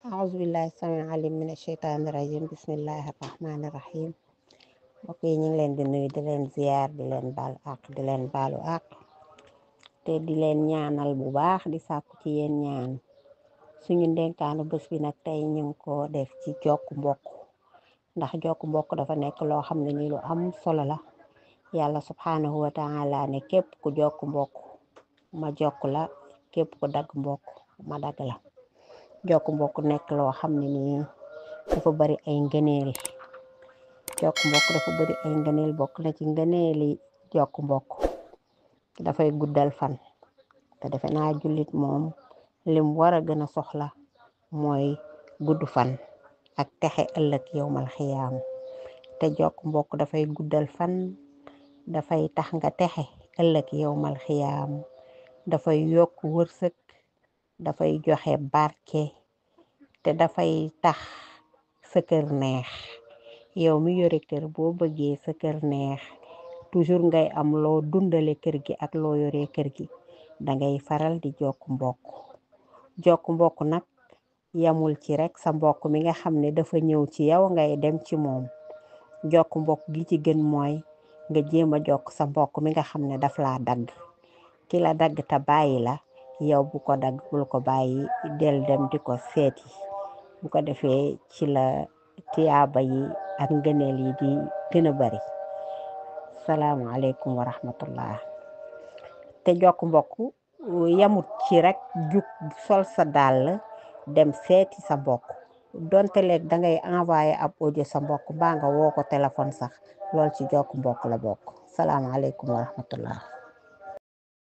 أعوذ بالله السميع العليم من الشيطان الرجيم بسم الله الرحمن الرحيم mbokk yi ñu ngi leen di nuyu di leen ziyaar di leen baal àq di leen baalu àq te di leen ñaanal bu baax di sàkku ci yéen ñaan suñu ndenkaanu bés bi nag tey ñu ngi ko def ci jokku mbokk ndax jokku mbokk dafa nekk loo xam ne ni lu am solo la yàlla subhanahu wa taala ne képp ku jokku mbokk ma jokk la képp ku dagg mbokk ma dagg la jokku mbokk nekk loo xam ne nii dafa bari ay ngëneel jokk mbokk dafa bari ay ngëneel bokk na ci ngëneeli jokk mbokk dafay guddal fan te defe naa jullit moom lim war a gën a soxla mooy gudd fan ak texe ëllëg yowmal xiyaam te jokk mbokk dafay guddal fan dafay tax nga texe ëllëg yowmal xiyaam dafay yokk wërsëg dafay joxe barke te dafay tax sa kër neex yow mi yore kër boo bëggee sa kër neex toujours ngay am loo dundale kër gi ak loo yore kër gi dangay faral di jokk mbokk nag yamul ci rek sa mbokk mi nga xam ne dafa ñëw ci yow ngay dem ci moom jokk mbokk gi ci gën mooy nga jéem a jokk sa mbokk mi nga xam ne daf laa dagg ki la dagg te bàyyi la yow bu ko dagg bul ko bàyyi del dem di ko seeti bu ko defee ci la tiyaaba yi ak ngëneel yi di gën a bari salaamaaleykum wa rahmatullah te jokk mbokk yamut ci rek jug sol sa dàll dem seeti sa mbokk donte léeg dangay envoyé ab audio sa mbokk mbaa nga woo ko téléphone sax lool ci jokk mbokk la bokk salaamaaleykum wa rahmatullah